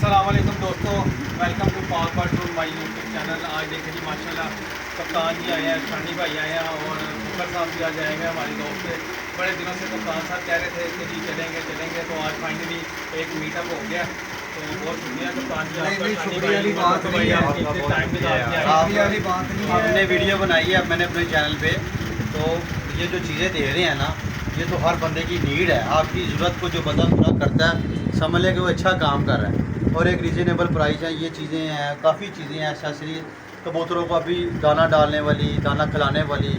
अस्सलाम वालेकुम दोस्तों, welcome to Pak world to my YouTube channel. आज देखें जी माशाल्लाह कप्तान जी आए हैं, शानी भाई आए हैं और फुकर साहब भी आज आएंगे हमारे दोस्त से। बड़े दिनों से कप्तान साहब कह रहे थे कि जी चलेंगे तो आज फाइनली एक मीटअप हो गया। तो बहुत शुक्रिया कप्तान जी आपका। शुक्रिया वाली बात नहीं है, आपने वीडियो बनाई है मैंने अपने चैनल पे, तो ये जो चीज़ें दे रहे हैं ना, ये तो हर बंदे की नीड है। आपकी ज़रूरत को जो बंदा पूरा करता है, समझ ले कि वो अच्छा काम कर रहा है। और एक रीज़नेबल प्राइस है, ये चीज़ें हैं, काफ़ी चीज़ें हैं एक्सेसरी कबूतरों को अभी दाना डालने वाली, दाना खिलाने वाली।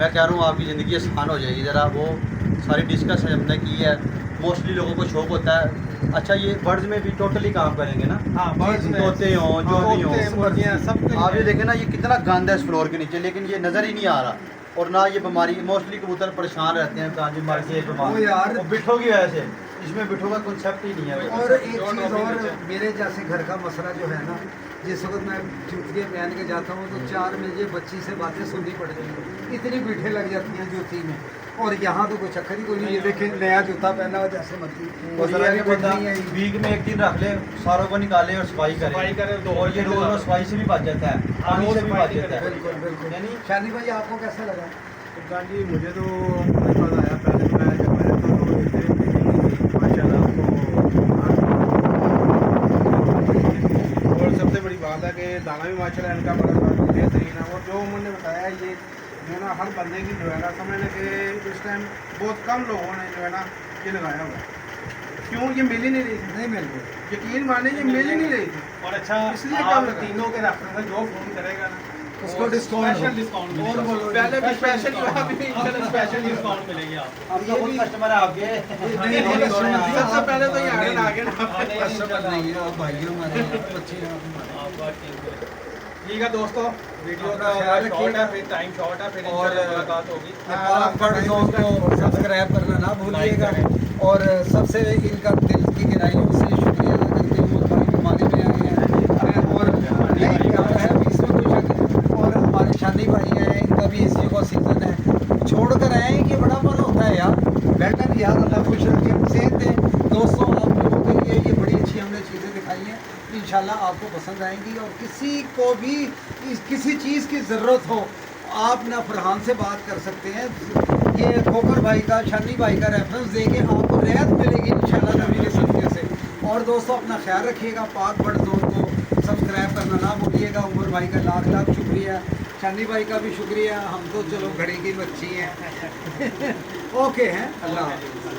मैं कह रहा हूँ आपकी ज़िंदगी आसान हो जाएगी। ज़रा वो सारी डिस्कस हमने की है। मोस्टली लोगों को शौक होता है। अच्छा, ये बर्ड्स में भी टोटली काम करेंगे ना? हाँ, बर्ड्स में तोते हों, जो भी हों, सब आप ये देखें ना, ये कितना गंद है इस फ्लोर के नीचे, लेकिन ये नज़र ही नहीं आ रहा। और ना ये बीमारी, मोस्टली कबूतर परेशान रहते हैं, कांजी मार के यार बिठो की वजह से। इसमें बिठो का कॉन्सेप्ट ही नहीं है। और एक चीज़ और, मेरे जैसे घर का मसला जो है ना, जिस वक्त मैं जूतियाँ पहन के जाता हूँ तो 4 बजे बच्ची से बातें सुननी पड़ती हैं, इतनी बीठे लग जाती हैं जूती में। और यहाँ तो कोई चक्कर ही कोई नहीं। ये देखें, नया जूता पहना हुआ जैसे मर्जी। और ये है कि बंदा वीक में एक दिन रख ले, सारों को निकाले और सफाई करे तो, और ये रोज सफाई से भी बच जाता है, पानी से भी बच जाता है। बिल्कुल बिल्कुल। शानी भाई, आपको कैसा लगा? जी मुझे तो मज़ा आया। पहले तो मैं जब आया था तो इतने माशाल्लाह आपको। और सबसे बड़ी बात है कि दाना भी माशाल्लाह इनका बड़ा बेहतरीन है। और जो उन्होंने बताया ये जो ना हर बंदे की जो है ना, समझ लें कि इस टाइम बहुत कम लोगों ने जो है ना ये लगाया हुआ है। क्यों? ये मिल ही नहीं रही थी। नहीं मिल रही, यकीन माने ये मिल ही नहीं रही थी। और अच्छा, इसलिए आप कम लगा। तीनों के रेफरेंस में जो फोन करेगा ना उसको डिस्काउंट स्पेशल डिस्काउंट और बोलो। पहले भी स्पेशल स्पेशल डिस्काउंट मिलेगी आपको। हम तो खुद कस्टमर है आपके। सबसे पहले तो ये आगे ना आगे ना कस्टमर नहीं है, आप भाइयों हमारे, बच्चे हैं आपका ठीक है दोस्तों, वीडियो का ख्याल शॉर्ट रखिएगा। है, फिर टाइम शॉर्ट है, फिर और इंशाल्लाह मुलाकात होगी। को सब्सक्राइब करना ना भूलिएगा। और सबसे इनका दिल की गहराइयों से शुक्रिया अदा करते हैं। हमारे जमाने में आए हैं और नहीं प्यार है इसमें कुछ। और हमारे शानी भाई हैं, इनका भी एसी का सीज़न है, छोड़ कर आए हैं कि बड़ा मन होता है यार। बेटर यार, अल्लाह खुश रखे, सेहत दे। दोस्तों, आप लोगों के लिए ये बड़ी अच्छी हमने चीज़ें दिखाई हैं, इंशाल्लाह आपको पसंद आएंगी। और किसी को भी किसी चीज़ की ज़रूरत हो, आप ना फरहान से बात कर सकते हैं। ये खोकर भाई का, शानी भाई का रेफरेंस देके आपको रियायत मिलेगी इंशाल्लाह नबी के सदक़े से। और दोस्तों, अपना ख्याल रखिएगा। पाक बर्ड जोन को सब्सक्राइब करना ना भूलिएगा। उमर भाई का लाख लाख शुक्रिया, शानी भाई का भी शुक्रिया। हम तो चलो घड़ी की बच्ची हैं। ओके हैं, अल्लाह हाफ़िज़।